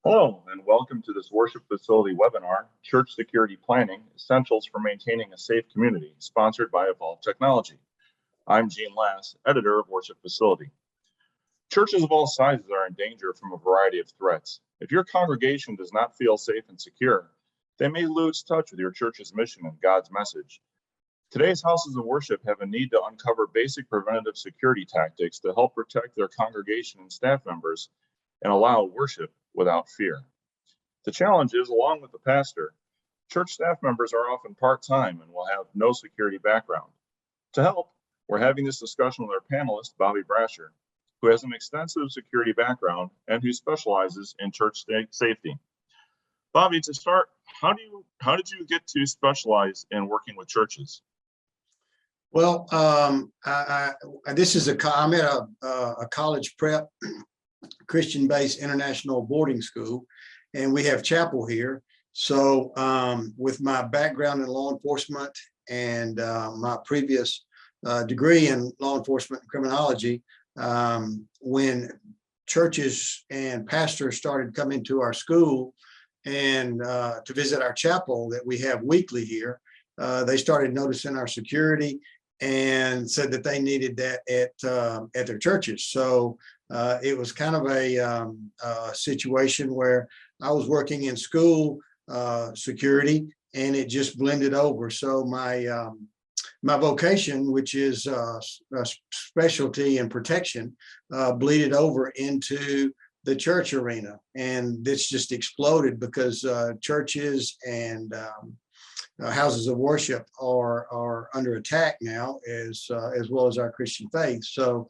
Hello, and welcome to this worship facility webinar, Church Security Planning, Essentials for Maintaining a Safe Community, sponsored by Evolve Technology. I'm Gene Lass, editor of Worship Facility. Churches of all sizes are in danger from a variety of threats. If your congregation does not feel safe and secure, they may lose touch with your church's mission and God's message. Today's houses of worship have a need to uncover basic preventative security tactics to help protect their congregation and staff members and allow worship without fear. The challenge is, along with the pastor, church staff members are often part-time and will have no security background. To help, we're having this discussion with our panelist, Bobby Brasher, who has an extensive security background and who specializes in church safety. Bobby, to start, how did you get to specialize in working with churches? Well, I'm at a college prep Christian-based international boarding school, and we have chapel here. So with my background in law enforcement and my previous degree in law enforcement and criminology, when churches and pastors started coming to our school and to visit our chapel that we have weekly here, they started noticing our security and said that they needed that at their churches. So it was kind of a situation where I was working in school security, and it just blended over. So my vocation, which is a specialty in protection, bleeded over into the church arena, and this just exploded because churches and houses of worship are under attack now, as well as our Christian faith. So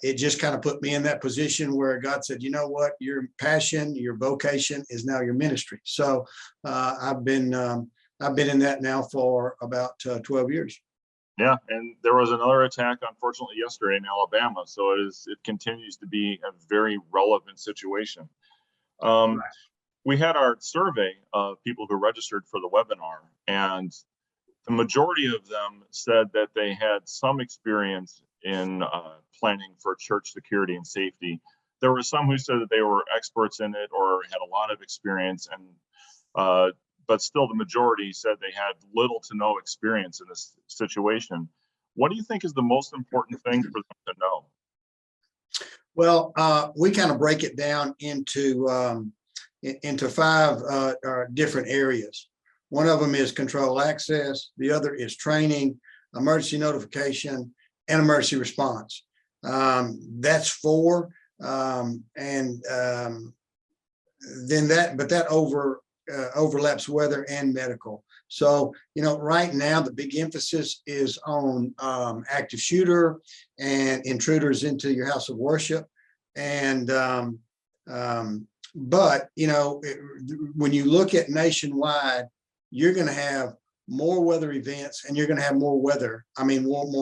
it just kind of put me in that position where God said, you know what, your passion, your vocation is now your ministry. So I've been in that now for about 12 years. Yeah, and there was another attack, unfortunately, yesterday in Alabama. So it continues to be a very relevant situation. Right. We had our survey of people who registered for the webinar, and the majority of them said that they had some experience in planning for church security and safety. There were some who said that they were experts in it or had a lot of experience, and but still the majority said they had little to no experience in this situation. What do you think is the most important thing for them to know? Well, we kind of break it down into five different areas. One of them is control access. The other is training, emergency notification, and emergency response. That's four. Then that overlaps weather and medical. So, right now the big emphasis is on active shooter and intruders into your house of worship. And but when you look at nationwide, you're going to have more weather events, and you're going to have more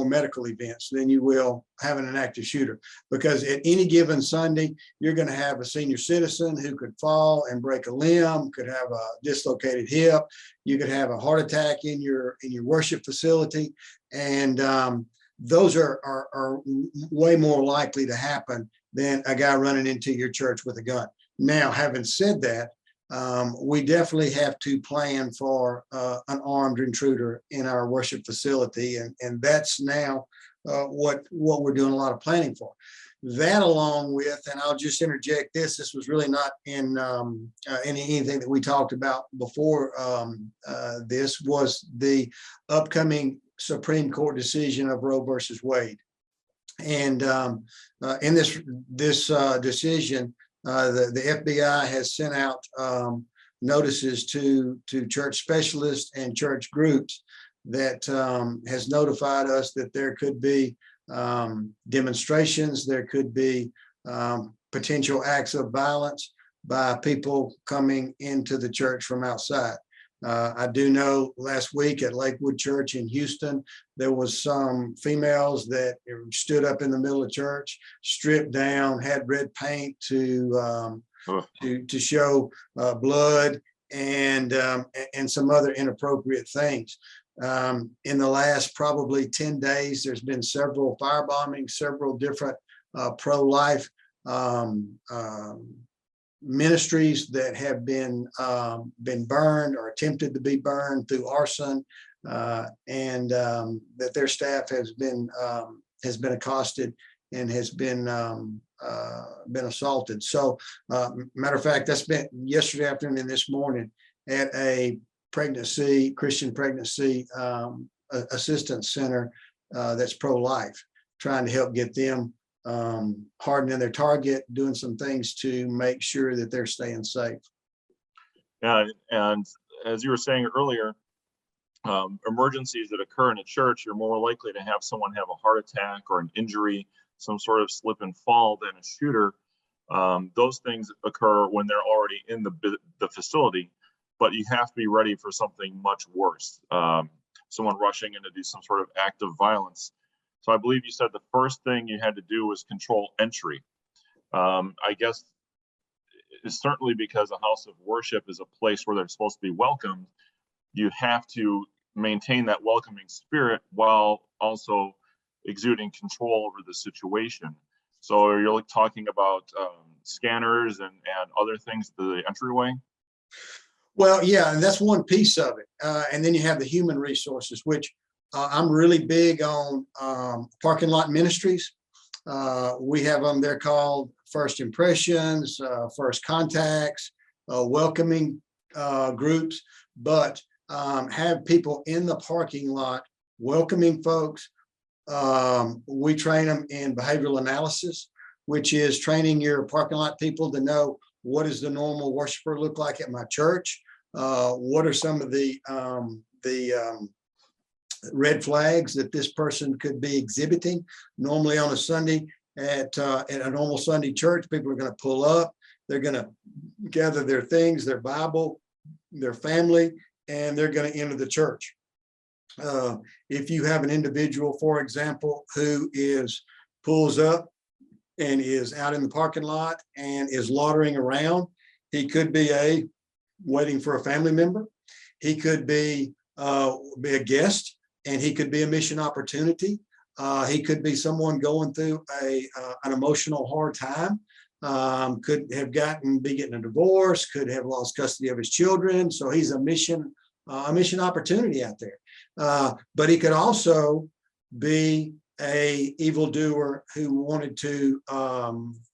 medical events than you will having an active shooter, because at any given Sunday, you're going to have a senior citizen who could fall and break a limb, could have a dislocated hip, you could have a heart attack in your worship facility, and those are way more likely to happen than a guy running into your church with a gun. Now, having said that, we definitely have to plan for an armed intruder in our worship facility, and that's now what we're doing a lot of planning for. That, along with, and I'll just interject this was really not in anything that we talked about before. This was the upcoming Supreme Court decision of Roe versus Wade, and in this decision, the FBI has sent out notices to church specialists and church groups that has notified us that there could be demonstrations, there could be potential acts of violence by people coming into the church from outside. I do know last week at Lakewood Church in Houston, there was some females that stood up in the middle of church, stripped down, had red paint to show blood and some other inappropriate things. In the last probably 10 days, there's been several firebombings, several different pro-life ministries that have been burned or attempted to be burned through arson, and that their staff has been accosted and has been assaulted. So, matter of fact, I spent yesterday afternoon and this morning at a Christian pregnancy assistance center that's pro-life, trying to help get them hardening their target, doing some things to make sure that they're staying safe. And as you were saying earlier, emergencies that occur in a church, you're more likely to have someone have a heart attack or an injury, some sort of slip and fall than a shooter. Those things occur when they're already in the facility, but you have to be ready for something much worse. Someone rushing in to do some sort of act of violence. So I believe you said the first thing you had to do was control entry. I guess it's certainly because a house of worship is a place where they're supposed to be welcomed. You have to maintain that welcoming spirit while also exuding control over the situation. So you're talking about scanners and other things to the entryway? Well, yeah, and that's one piece of it. And then you have the human resources, which I'm really big on parking lot ministries. We have them, they're called first impressions, first contacts, welcoming groups, but have people in the parking lot welcoming folks. We train them in behavioral analysis, which is training your parking lot people to know what does the normal worshiper look like at my church? What are some of the red flags that this person could be exhibiting? Normally on a Sunday at a normal Sunday church, people are going to pull up. They're going to gather their things, their Bible, their family, and they're going to enter the church. If you have an individual, for example, who pulls up and is out in the parking lot and is loitering around, he could be waiting for a family member. He could be a guest, and he could be a mission opportunity. He could be someone going through an emotional hard time. Could have be getting a divorce, could have lost custody of his children. So he's a mission opportunity out there. But he could also be a evildoer who wanted to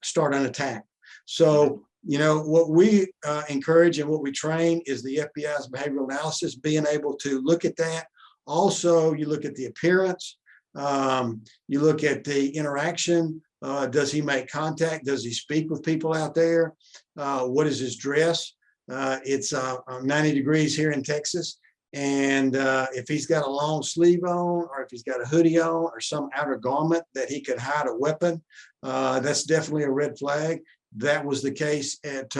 start an attack. So, what we encourage and what we train is the FBI's behavioral analysis, being able to look at that. Also, you look at the appearance, you look at the interaction. Does he make contact? Does he speak with people out there? What is his dress? It's 90 degrees here in Texas. And if he's got a long sleeve on, or if he's got a hoodie on, or some outer garment that he could hide a weapon, that's definitely a red flag. That was the case at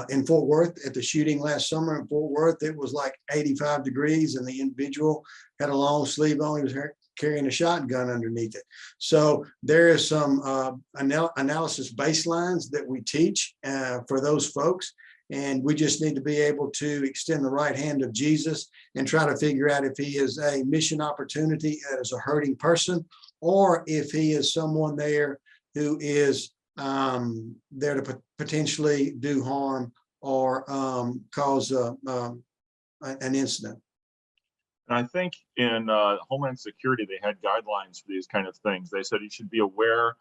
in Fort Worth at the shooting last summer in Fort Worth. It was like 85 degrees, and the individual had a long sleeve on. He was carrying a shotgun underneath it. So there is some analysis baselines that we teach for those folks. And we just need to be able to extend the right hand of Jesus and try to figure out if he is a mission opportunity as a hurting person, or if he is someone there who is there to potentially do harm or cause an incident. And I think in Homeland Security, they had guidelines for these kind of things. They said you should be aware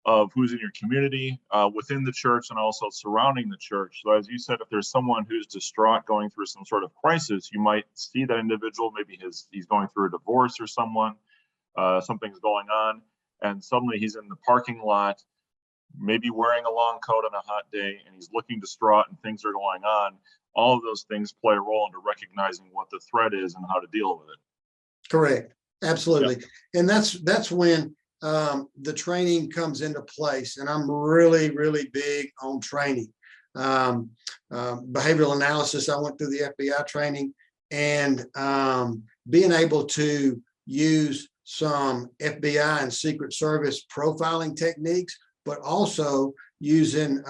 of who's in your community, within the church, and also surrounding the church. So as you said, if there's someone who's distraught, going through some sort of crisis, you might see that individual, maybe he's going through a divorce or something's going on, and suddenly he's in the parking lot, maybe wearing a long coat on a hot day, and he's looking distraught and things are going on. All of those things play a role into recognizing what the threat is and how to deal with it. Correct. Absolutely. Yeah. And that's when the training comes into place. And I'm really, really big on training. Behavioral analysis, I went through the FBI training, and being able to use some FBI and Secret Service profiling techniques, but also using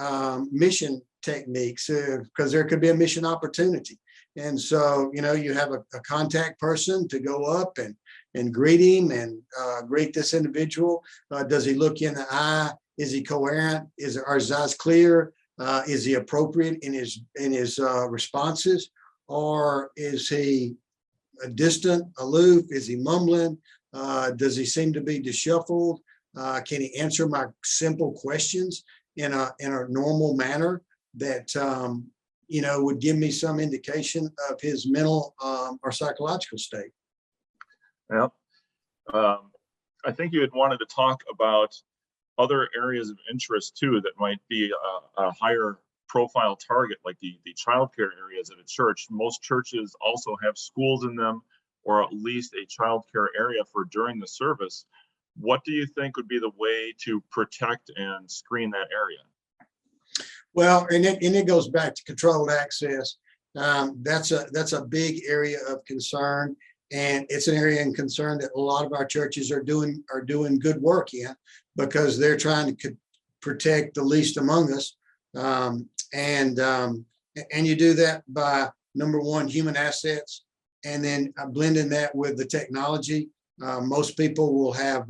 mission techniques, because there could be a mission opportunity. And so, you have a contact person to go up and greet him and greet this individual. Does he look you in the eye? Is he coherent? Are his eyes clear? Is he appropriate in his responses, or is he distant, aloof? Is he mumbling? Does he seem to be disheveled? Can he answer my simple questions in a normal manner that would give me some indication of his mental or psychological state? Yeah. I think you had wanted to talk about other areas of interest too that might be a higher profile target, like the childcare areas at a church. Most churches also have schools in them, or at least a childcare area for during the service. What do you think would be the way to protect and screen that area? Well, and it goes back to controlled access. That's a big area of concern, and it's an area of concern that a lot of our churches are doing good work in, because they're trying to protect the least among us. And you do that by, number one, human assets, and then blending that with the technology. Most people will have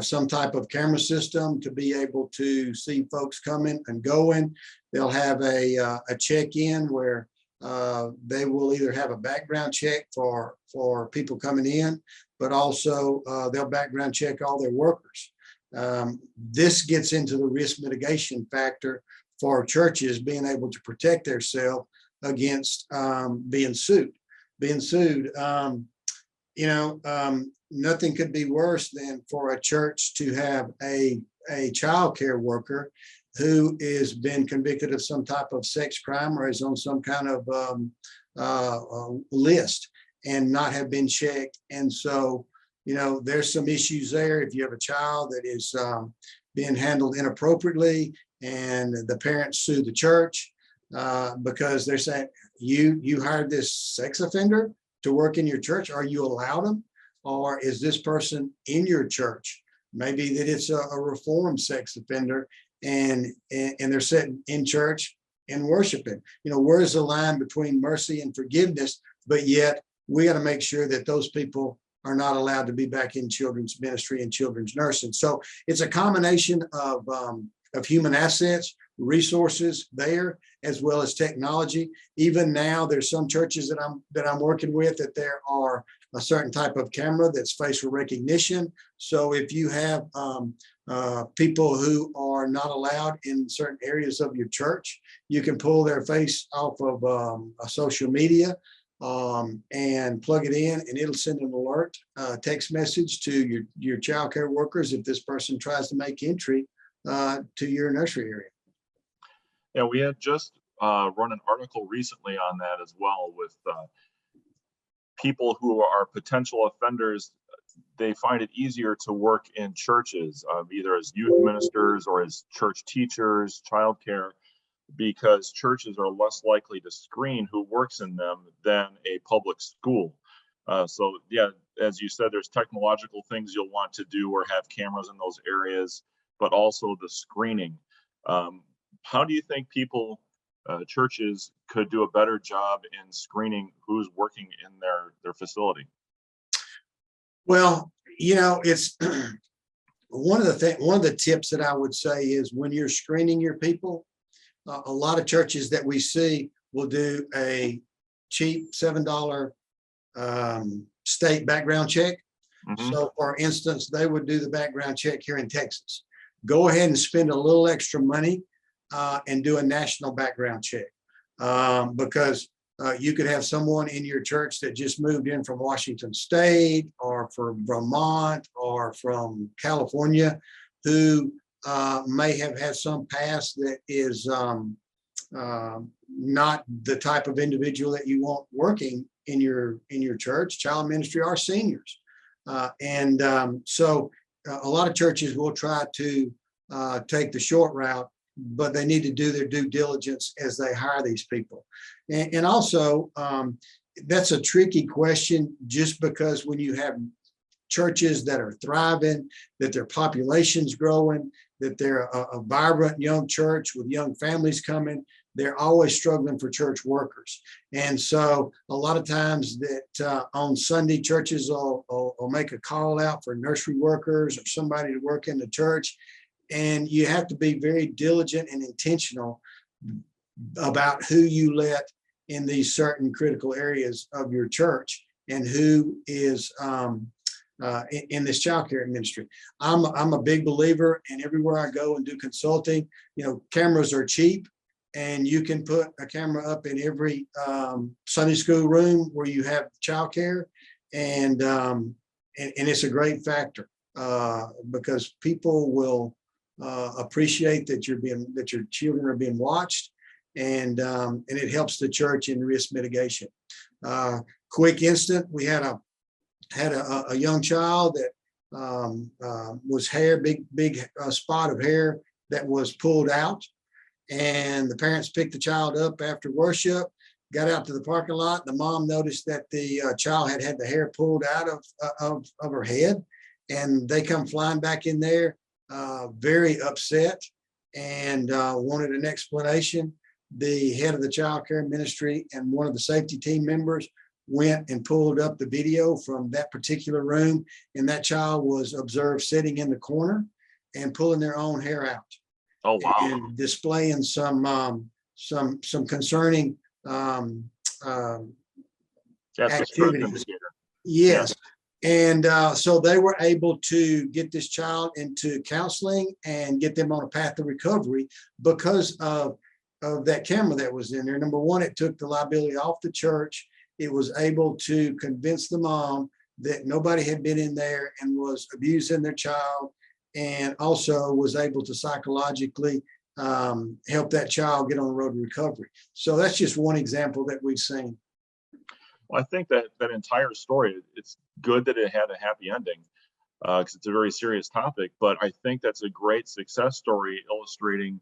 some type of camera system to be able to see folks coming and going. They'll have a check-in where they will either have a background check for people coming in, but also they'll background check all their workers. This gets into the risk mitigation factor for churches being able to protect themselves against being sued. Nothing could be worse than for a church to have a child care worker who has been convicted of some type of sex crime or is on some kind of list and not have been checked. And so, there's some issues there. If you have a child that is being handled inappropriately and the parents sue the church because they're saying, you hired this sex offender to work in your church, are you allowed them? Or is this person in your church? Maybe that it's a reformed sex offender and they're sitting in church and worshiping. Where's the line between mercy and forgiveness? But yet we got to make sure that those people are not allowed to be back in children's ministry and children's nursing. So it's a combination of human assets, resources there, as well as technology. Even now, there's some churches that I'm working with that there are a certain type of camera that's facial recognition. So if you have people who are not allowed in certain areas of your church, you can pull their face off of a social media and plug it in, and it'll send an alert text message to your child care workers if this person tries to make entry to your nursery area. Yeah, we had just run an article recently on that as well, with people who are potential offenders. They find it easier to work in churches, either as youth ministers or as church teachers, childcare, because churches are less likely to screen who works in them than a public school. So yeah, as you said, there's technological things you'll want to do or have cameras in those areas, but also the screening. How do you think churches could do a better job in screening who's working in their facility? Well, it's one of the tips that I would say is, when you're screening your people, a lot of churches that we see will do a cheap $7 state background check. Mm-hmm. So for instance, they would do the background check here in Texas. Go ahead and spend a little extra money and do a national background check, because you could have someone in your church that just moved in from Washington State or from Vermont or from California who may have had some past that is not the type of individual that you want working in your church, child ministry, or seniors. So a lot of churches will try to take the short route, but they need to do their due diligence as they hire these people. And also, that's a tricky question, just because when you have churches that are thriving, that their population's growing, that they're a vibrant young church with young families coming, they're always struggling for church workers. And so a lot of times that on Sunday, churches will make a call out for nursery workers or somebody to work in the church. And you have to be very diligent and intentional about who you let in these certain critical areas of your church and who is in this child care ministry. I'm a big believer, and everywhere I go and do consulting, cameras are cheap, and you can put a camera up in every Sunday school room where you have child care, and it's a great factor because people will appreciate that your children are being watched, and it helps the church in risk mitigation. Quick instant, we had a young child that was big spot of hair that was pulled out, and the parents picked the child up after worship, got out to the parking lot. The mom noticed that the child had the hair pulled out of her head, and they come flying back in there, very upset, and wanted an explanation. The head of the child care ministry and one of the safety team members went and pulled up the video from that particular room, and that child was observed sitting in the corner and pulling their own hair out. Oh, wow. And displaying some concerning activities. Yes. And so they were able to get this child into counseling and get them on a path of recovery because of that camera that was in there. Number one, it took the liability off the church. It was able to convince the mom that nobody had been in there and was abusing their child, and also was able to psychologically help that child get on the road to recovery. So that's just one example that we've seen. Well, I think that entire story, it's good that it had a happy ending because it's a very serious topic, but I think that's a great success story illustrating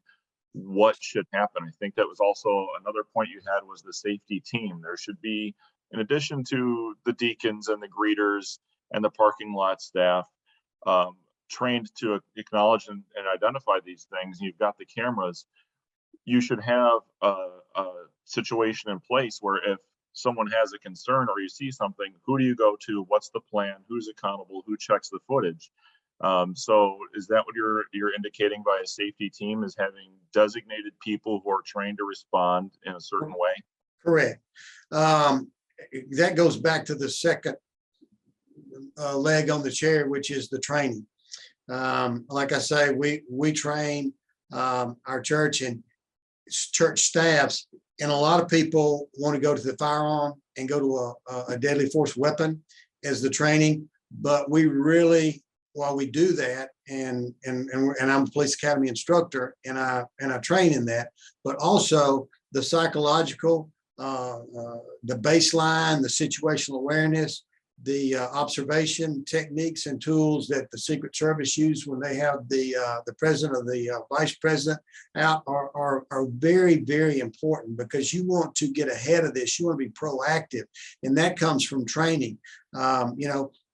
what should happen. I think that was also another point you had was the safety team. There should be, in addition to the deacons and the greeters and the parking lot staff, trained to acknowledge and identify these things. You've got the cameras. You should have a situation in place where if someone has a concern or you see something, who do you go to? What's the plan? Who's accountable? Who checks the footage? So is that what you're indicating by a safety team, is having designated people who are trained to respond in a certain way? Correct. That goes back to the second leg on the chair, which is the training. Like I say, we train our church and church staffs, and a lot of people want to go to the firearm and go to a deadly force weapon as the training, but we really, while we do that, and I'm a police academy instructor, and I train in that, but also the psychological, the baseline, the situational awareness, the observation techniques and tools that the Secret Service use when they have the president or the vice president out are very, very important, because you want to get ahead of this. You want to be proactive, and that comes from training.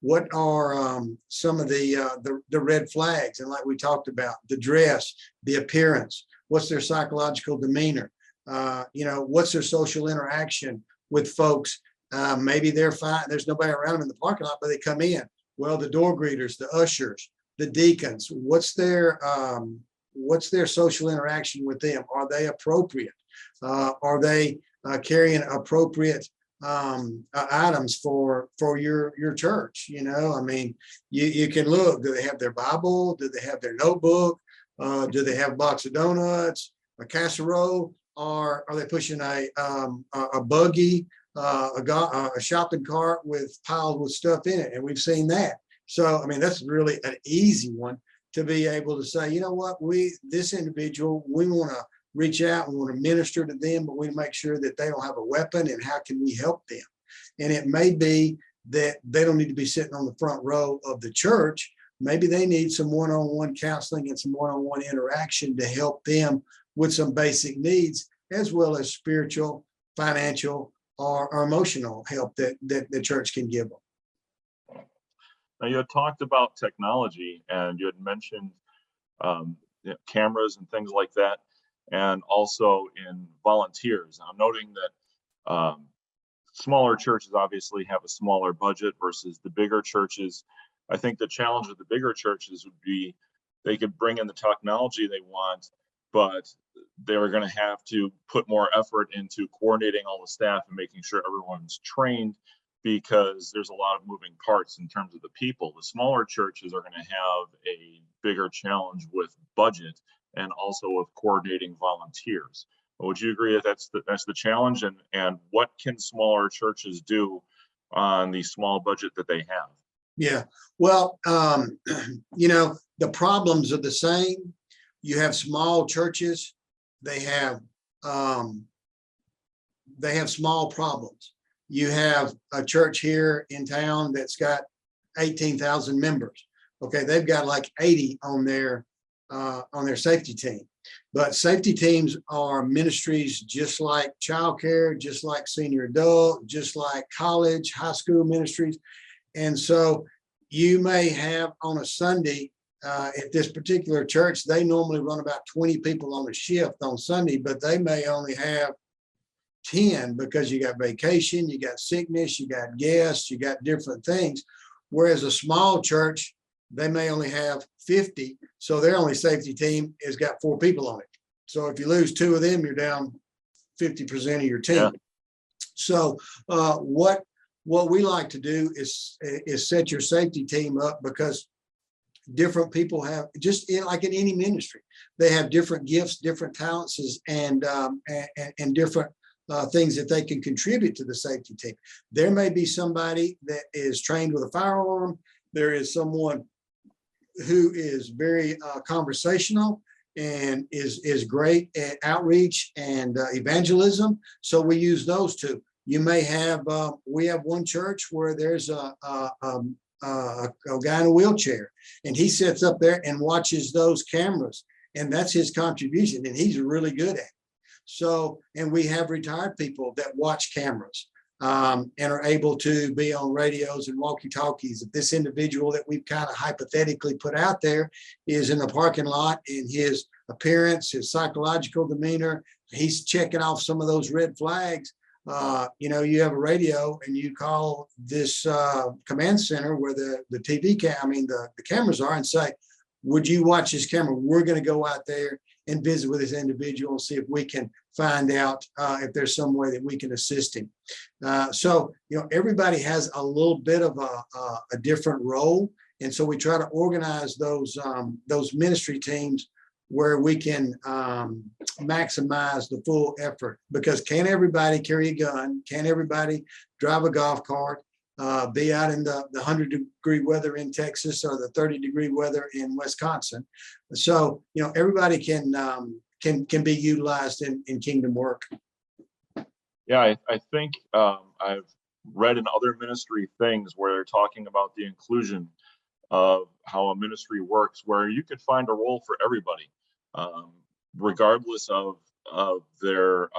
What are some of the red flags? And like we talked about, the dress, the appearance, what's their psychological demeanor? What's their social interaction with folks? Maybe they're fine, there's nobody around them in the parking lot, but they come in. Well, the door greeters, the ushers, the deacons, what's their social interaction with them? Are they appropriate? Are they carrying appropriate items for your church? I mean, you can look. Do they have their Bible? Do they have their notebook? Do they have a box of donuts, a casserole? Or are they pushing a buggy, a shopping cart piled with stuff in it? And we've seen that. So, I mean, that's really an easy one to be able to say, you know what, this individual, we want to reach out and want to minister to them, but we make sure that they don't have a weapon, and how can we help them? And it may be that they don't need to be sitting on the front row of the church. Maybe they need some one-on-one counseling and some one-on-one interaction to help them with some basic needs, as well as spiritual, financial, or emotional help that the church can give them. Now, you had talked about technology, and you had mentioned cameras and things like that, and also in volunteers. I'm noting that smaller churches obviously have a smaller budget versus the bigger churches. I think the challenge of the bigger churches would be they could bring in the technology they want, but they were going to have to put more effort into coordinating all the staff and making sure everyone's trained, because there's a lot of moving parts in terms of the people. The smaller churches are going to have a bigger challenge with budget and also with coordinating volunteers. Would you agree that that's the challenge? And what can smaller churches do on the small budget that they have? Yeah, well, you know, the problems are the same. You have small churches, they have small problems. You have a church here in town that's got 18,000 members. Okay, they've got like 80 on their safety team. But safety teams are ministries just like childcare, just like senior adult, just like college, high school ministries. And so you may have on a Sunday, at this particular church, they normally run about 20 people on a shift on Sunday, but they may only have 10 because you got vacation, you got sickness, you got guests, you got different things. Whereas a small church, they may only have 50. So their only safety team has got 4 people on it. So if you lose 2 of them, you're down 50% of your team. Yeah. So what we like to do is set your safety team up, because different people have, just like in any ministry, they have different gifts, different talents, and different things that they can contribute to the safety team. There may be somebody that is trained with a firearm. There is someone who is very conversational and is great at outreach and evangelism. So we use those two. You may have, we have one church where there's a guy in a wheelchair, and he sits up there and watches those cameras, and that's his contribution, and he's really good at it. So, and we have retired people that watch cameras and are able to be on radios and walkie-talkies. If this individual that we've kind of hypothetically put out there is in the parking lot, and his appearance, his psychological demeanor, he's checking off some of those red flags. You know, you have a radio and you call this command center where the cameras are, and say, would you watch this camera? We're going to go out there and visit with this individual and see if we can find out if there's some way that we can assist him. So, you know, everybody has a little bit of a different role. And so we try to organize those ministry teams where we can maximize the full effort, because can't everybody carry a gun? Can't everybody drive a golf cart, be out in the 100-degree weather in Texas or the 30-degree weather in Wisconsin? So, you know, everybody can be utilized in kingdom work. Yeah, I think I've read in other ministry things where they're talking about the inclusion of how a ministry works, where you could find a role for everybody, regardless of their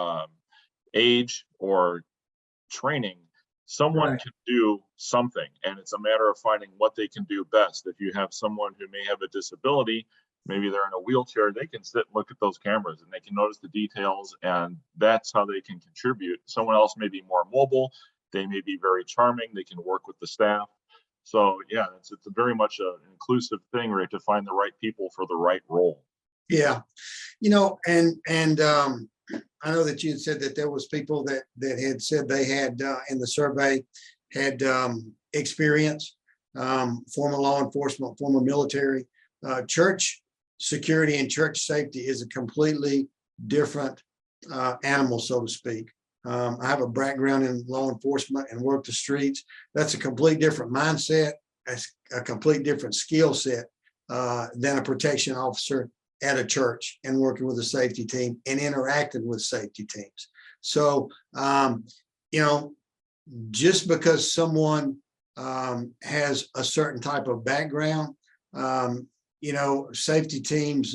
age or training. Someone right. can do something, and it's a matter of finding what they can do best. If you have someone who may have a disability, maybe they're in a wheelchair, they can sit and look at those cameras and they can notice the details, and that's how they can contribute. Someone else may be more mobile, they may be very charming, they can work with the staff. So yeah, it's a very much an inclusive thing, right, to find the right people for the right role. Yeah, you know, and I know that you had said that there was people that had said they had in the survey had experience, former law enforcement, former military. Church security and church safety is a completely different animal, so to speak. I have a background in law enforcement and worked the streets. That's a complete different mindset, a complete different skill set than a protection officer at a church and working with a safety team and interacting with safety teams. So, you know, just because someone has a certain type of background, you know, safety teams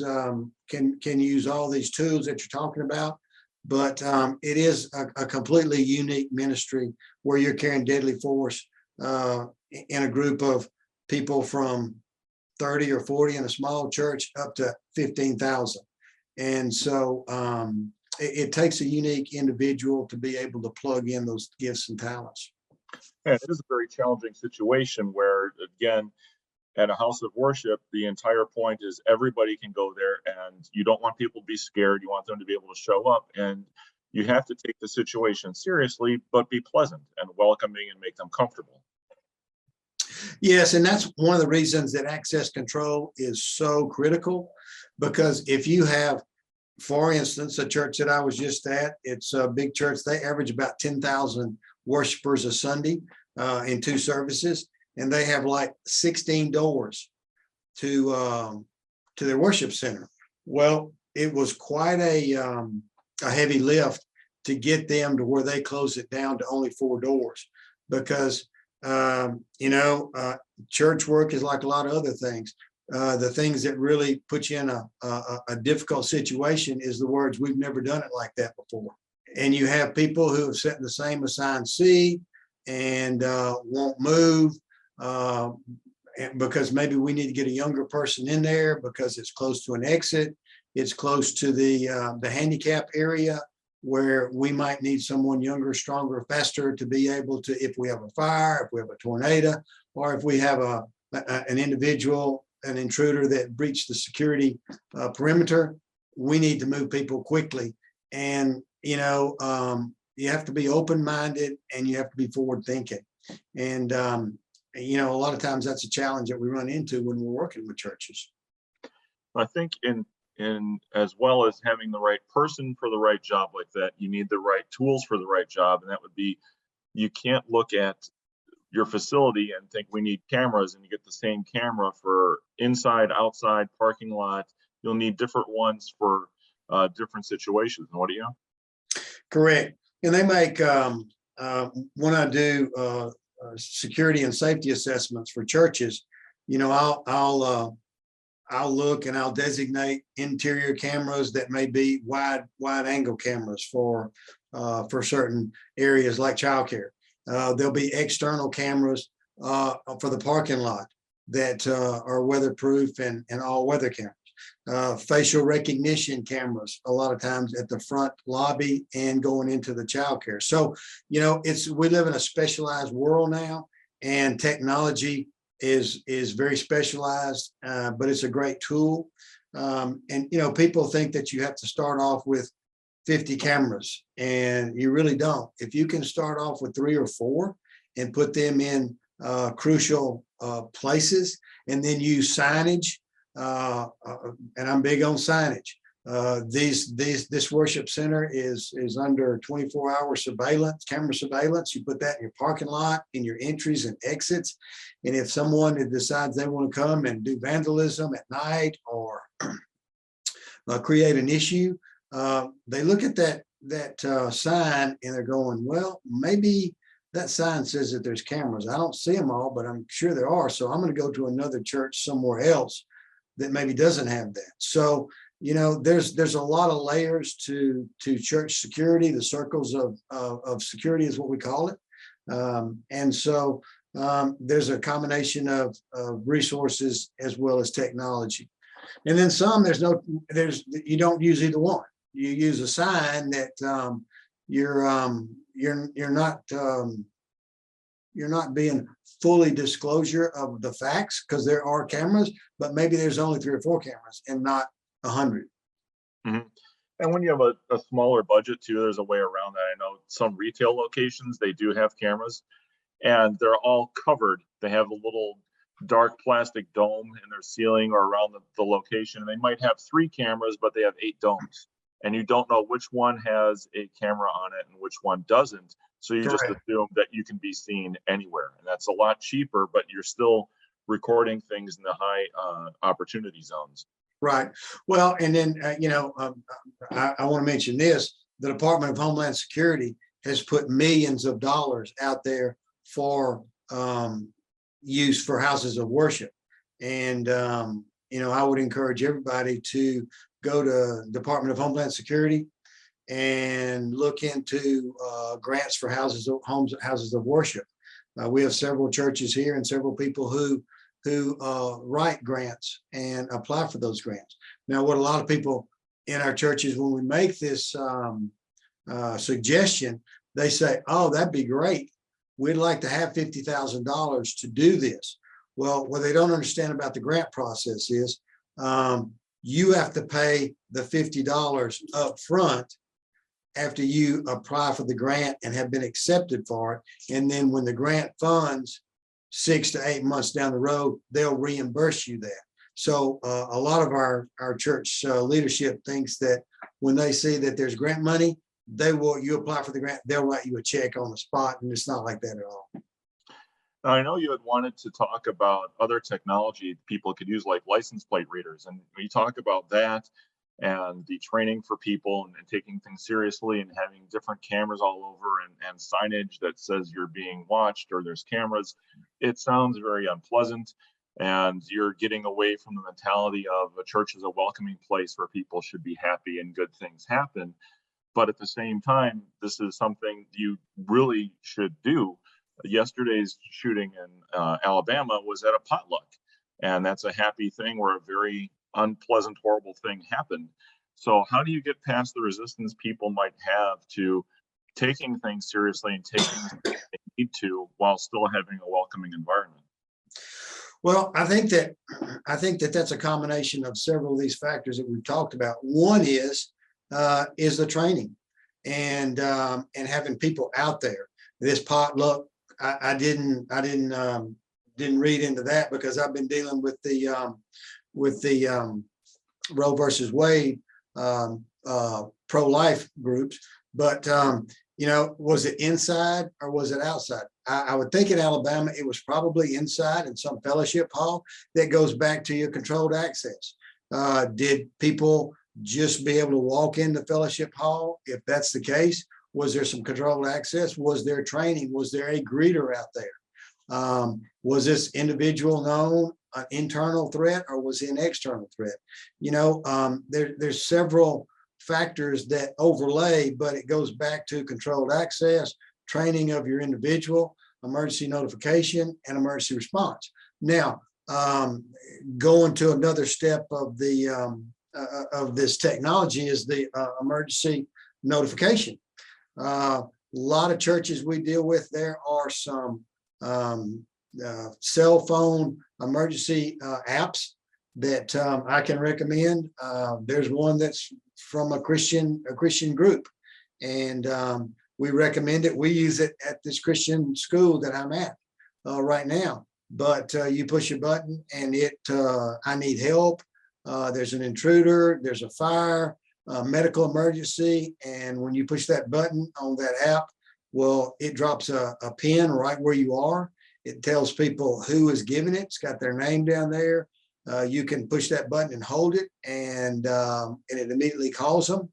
can use all these tools that you're talking about, but it is a completely unique ministry where you're carrying deadly force in a group of people from 30 or 40 in a small church up to 15,000. And so it takes a unique individual to be able to plug in those gifts and talents. Yeah, it is a very challenging situation where, again, At a house of worship, the entire point is everybody can go there, and you don't want people to be scared. You want them to be able to show up, and you have to take the situation seriously, but be pleasant and welcoming and make them comfortable. Yes, and that's one of the reasons that access control is so critical, because if you have, for instance, a church that I was just at, it's a big church. They average about 10,000 worshipers a Sunday in 2 services, and they have like 16 doors to their worship center. Well, it was quite a heavy lift to get them to where they close it down to only 4 doors, because church work is like a lot of other things. The things that really put you in a difficult situation is the words, "We've never done it like that before." And you have people who have sat in the same assigned seat and won't move because maybe we need to get a younger person in there because it's close to an exit. It's close to the handicap area, where we might need someone younger, stronger, faster to be able to, if we have a fire, if we have a tornado, or if we have an individual, an intruder that breached the security perimeter, we need to move people quickly. And, you have to be open-minded and you have to be forward-thinking. And, a lot of times that's a challenge that we run into when we're working with churches. I think in as well as having the right person for the right job like that, you need the right tools for the right job. And that would be, you can't look at your facility and think we need cameras and you get the same camera for inside, outside, parking lot. You'll need different ones for different situations. What do you know? Correct. And they make, when I do security and safety assessments for churches, I'll look and I'll designate interior cameras that may be wide angle cameras for certain areas like childcare. There'll be external cameras for the parking lot that are weatherproof and all weather cameras. Facial recognition cameras a lot of times at the front lobby and going into the childcare. So, we live in a specialized world now, and technology is very specialized, but it's a great tool. And people think that you have to start off with 50 cameras, and you really don't. If you can start off with 3 or 4 and put them in crucial places, and then use signage, and I'm big on signage. This worship center is under 24-hour surveillance, camera surveillance. You put that in your parking lot, in your entries and exits. And if someone decides they want to come and do vandalism at night or create an issue, they look at that sign and they're going, well, maybe that sign says that there's cameras. I don't see them all, but I'm sure there are. So I'm going to go to another church somewhere else that maybe doesn't have that. So, there's a lot of layers to church security. The circles of security is what we call it. And so there's a combination of resources as well as technology. And then some, you don't use either one. You use a sign that you're not being fully disclosure of the facts, because there are cameras, but maybe there's only 3 or 4 cameras and not 100. Mm-hmm. And when you have a smaller budget too, there's a way around that. I know some retail locations, they do have cameras and they're all covered. They have a little dark plastic dome in their ceiling or around the location. And they might have 3 cameras, but they have 8 domes. And you don't know which one has a camera on it and which one doesn't. So you just assume that you can be seen anywhere. And that's a lot cheaper, but you're still recording things in the high opportunity zones. Right. Well, and then, I want to mention this. The Department of Homeland Security has put millions of dollars out there for use for houses of worship. And, I would encourage everybody to go to Department of Homeland Security and look into grants for houses of worship. We have several churches here and several people who write grants and apply for those grants. Now, what a lot of people in our churches, when we make this suggestion, they say, oh, that'd be great. We'd like to have $50,000 to do this. Well, what they don't understand about the grant process is you have to pay the $50 up front after you apply for the grant and have been accepted for it. And then when the grant funds 6 to 8 months down the road, they'll reimburse you that. So a lot of our church leadership thinks that when they see that there's grant money, you apply for the grant, they'll write you a check on the spot, and it's not like that at all. Now, I know you had wanted to talk about other technology people could use, like license plate readers, and we talk about that and the training for people and taking things seriously and having different cameras all over and signage that says you're being watched or there's cameras. It sounds very unpleasant, and you're getting away from the mentality of a church is a welcoming place where people should be happy and good things happen. But at the same time, this is something you really should do. Yesterday's shooting in Alabama was at a potluck, and that's a happy thing where a very unpleasant, horrible thing happened. So how do you get past the resistance people might have to taking things seriously and taking the they need to while still having a welcoming environment? Well, I think that that's a combination of several of these factors that we've talked about. One is the training and having people out there. This potluck, I didn't read into that because I've been dealing with the Roe versus Wade pro-life groups. But was it inside or was it outside? I would think in Alabama it was probably inside in some fellowship hall. That goes back to your controlled access. Did people just be able to walk into fellowship hall? If that's the case, was there some controlled access? Was there training? Was there a greeter out there? Was this individual known an internal threat or was it an external threat? There's several factors that overlay, but it goes back to controlled access, training of your individual, emergency notification, and emergency response. Now, going to another step of this technology is the emergency notification. A lot of churches we deal with, there are some cell phone emergency apps that I can recommend. There's one that's from a Christian group, and we recommend it. We use it at this Christian school that I'm at right now. But you push a button and I need help. There's an intruder, there's a fire, medical emergency. And when you push that button on that app, well, it drops a pin right where you are. It tells people who is giving it. It's got their name down there. You can push that button and hold it, and it immediately calls them.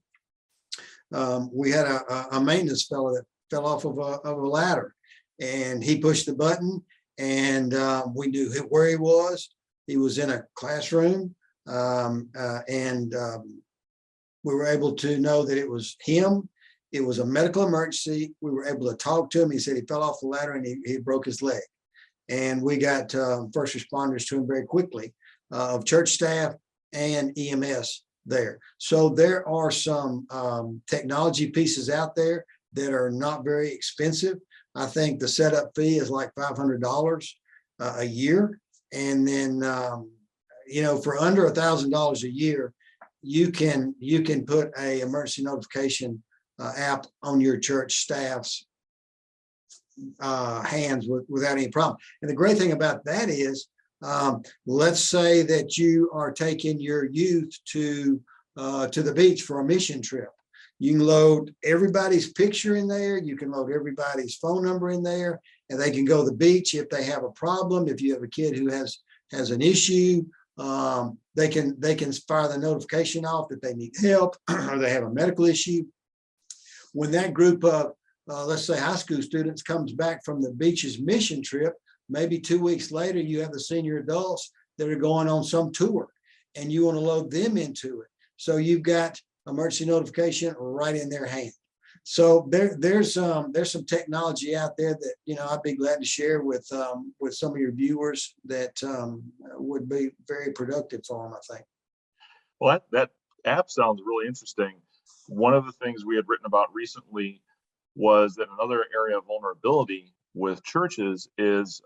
We had a maintenance fellow that fell off of a ladder, and he pushed the button, and we knew where he was. He was in a classroom, and we were able to know that it was him. It was a medical emergency. We were able to talk to him. He said he fell off the ladder and he broke his leg. And we got first responders to him very quickly, of church staff and EMS there. So there are some technology pieces out there that are not very expensive. I think the setup fee is like $500 a year. And then, for under $1,000 a year, you can put a emergency notification app on your church staff's hands without any problem. And the great thing about that is, let's say that you are taking your youth to the beach for a mission trip. You can load everybody's picture in there. You can load everybody's phone number in there, and they can go to the beach if they have a problem. If you have a kid who has an issue, they can fire the notification off that they need help or they have a medical issue. When that group of let's say high school students comes back from the beach's mission trip, maybe 2 weeks later, you have the senior adults that are going on some tour, and you want to load them into it. So you've got emergency notification right in their hand. So there's some technology out there that I'd be glad to share with some of your viewers that would be very productive for them, I think. Well, that app sounds really interesting. One of the things we had written about recently was that another area of vulnerability with churches is,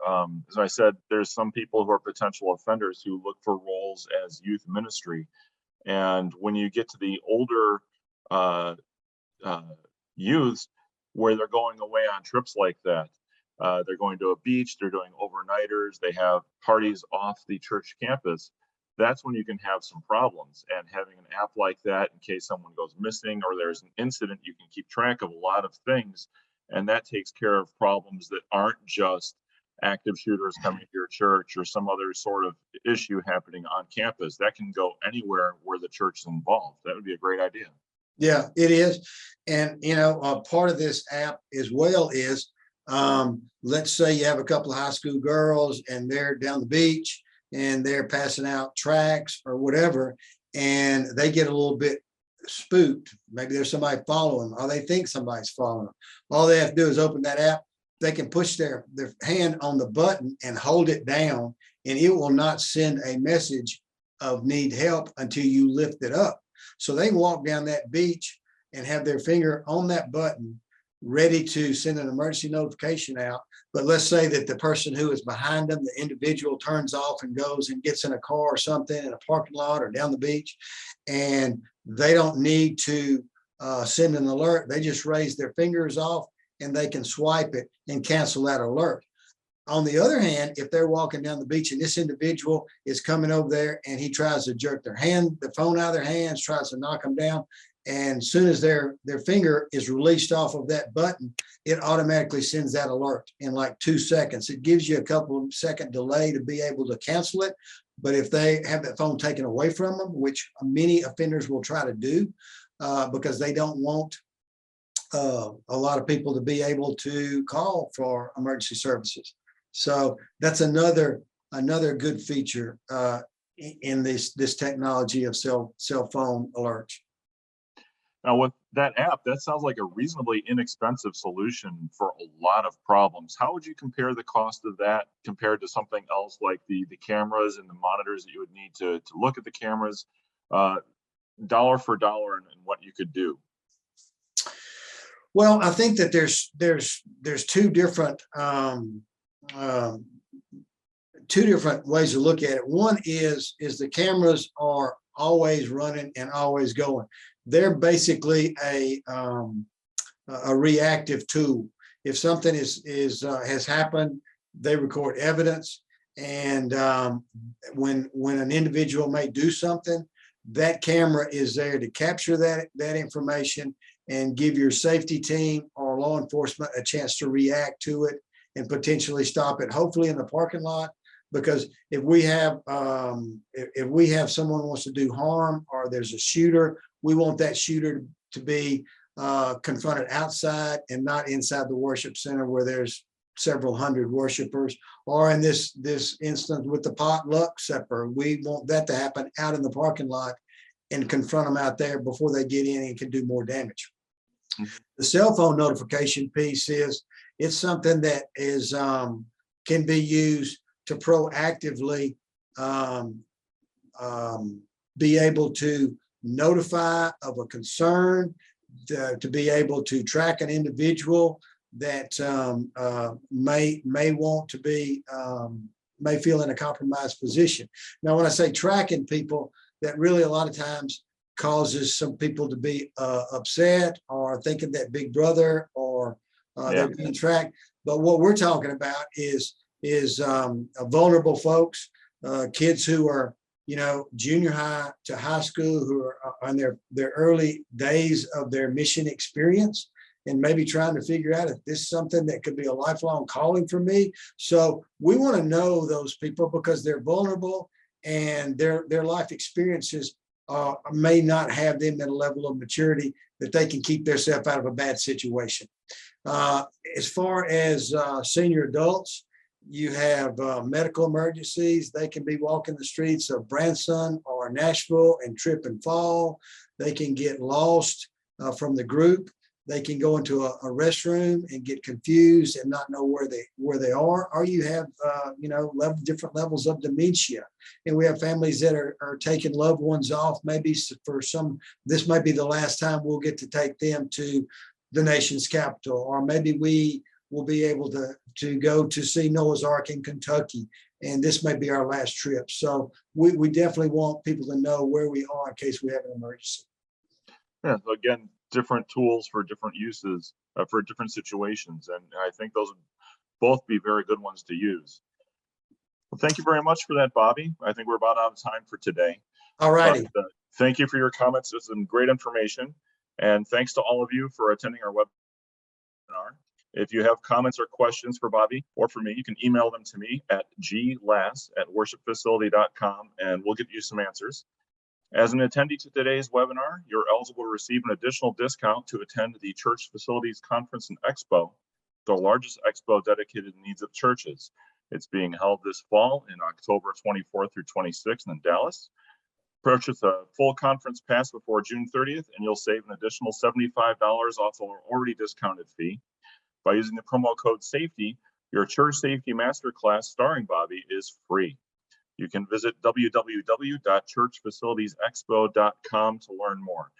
as I said, there's some people who are potential offenders who look for roles as youth ministry. And when you get to the older youths, where they're going away on trips like that, they're going to a beach, they're doing overnighters, they have parties off the church campus, that's when you can have some problems. And having an app like that, in case someone goes missing or there's an incident, you can keep track of a lot of things. And that takes care of problems that aren't just active shooters coming to your church or some other sort of issue happening on campus. That can go anywhere where the church is involved. That would be a great idea. Yeah, it is. And, part of this app as well is, let's say you have a couple of high school girls and they're down the beach and they're passing out tracts or whatever, and they get a little bit spooked. Maybe there's somebody following them or they think somebody's following them. All they have to do is open that app. They can push their hand on the button and hold it down, and it will not send a message of need help until you lift it up. So they can walk down that beach and have their finger on that button, ready to send an emergency notification out. But let's say that the person who is behind them, the individual, turns off and goes and gets in a car or something in a parking lot or down the beach, and they don't need to send an alert. They just raise their fingers off and they can swipe it and cancel that alert. On the other hand, if they're walking down the beach and this individual is coming over there and he tries to jerk the phone out of their hands, tries to knock them down, and as soon as their finger is released off of that button, it automatically sends that alert in like 2 seconds. It gives you a couple of second delay to be able to cancel it. But if they have that phone taken away from them, which many offenders will try to do, because they don't want a lot of people to be able to call for emergency services. So that's another good feature in this technology of cell phone alerts. Now, with that app, that sounds like a reasonably inexpensive solution for a lot of problems. How would you compare the cost of that compared to something else like the cameras and the monitors that you would need to look at the cameras, dollar for dollar, and what you could do? Well, I think that there's two different ways to look at it. One is the cameras are always running and always going. They're basically a reactive tool. If something has happened, they record evidence, and when an individual may do something, that camera is there to capture that information and give your safety team or law enforcement a chance to react to it and potentially stop it, hopefully in the parking lot. Because if we have someone who wants to do harm or there's a shooter, we want that shooter to be confronted outside and not inside the worship center where there's several hundred worshipers, or in this instance with the potluck supper, we want that to happen out in the parking lot and confront them out there before they get in and can do more damage. The cell phone notification piece it's something that is can be used to proactively be able to notify of a concern, to be able to track an individual that may want to be, may feel in a compromised position. Now, when I say tracking people, that really a lot of times causes some people to be upset or thinking that Big Brother or they're being tracked. But what we're talking about is vulnerable folks, kids who are, junior high to high school, who are on their early days of their mission experience and maybe trying to figure out if this is something that could be a lifelong calling for me. So we want to know those people because they're vulnerable and their life experiences may not have them at a level of maturity that they can keep themselves out of a bad situation. As far as senior adults, you have medical emergencies. They can be walking the streets of Branson or Nashville and trip and fall. They can get lost from the group. They can go into a restroom and get confused and not know where they are. Or you have different levels of dementia, and we have families that are taking loved ones off. Maybe for some, this might be the last time we'll get to take them to the nation's capital, or maybe we will be able to go to see Noah's Ark in Kentucky. And this may be our last trip. So we definitely want people to know where we are in case we have an emergency. Yeah, so again, different tools for different uses, for different situations. And I think those would both be very good ones to use. Well, thank you very much for that, Bobby. I think we're about out of time for today. All righty. But, thank you for your comments. This is some great information. And thanks to all of you for attending our webinar. If you have comments or questions for Bobby or for me, you can email them to me at glass@worshipfacility.com, and we'll get you some answers. As an attendee to today's webinar, you're eligible to receive an additional discount to attend the Church Facilities Conference and Expo, the largest expo dedicated to the needs of churches. It's being held this fall in October 24th through 26th in Dallas. Purchase a full conference pass before June 30th, and you'll save an additional $75 off our already discounted fee. By using the promo code SAFETY, your church safety masterclass starring Bobby is free. You can visit www.churchfacilitiesexpo.com to learn more.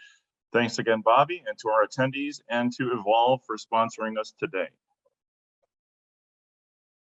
Thanks again, Bobby, and to our attendees and to Evolve for sponsoring us today.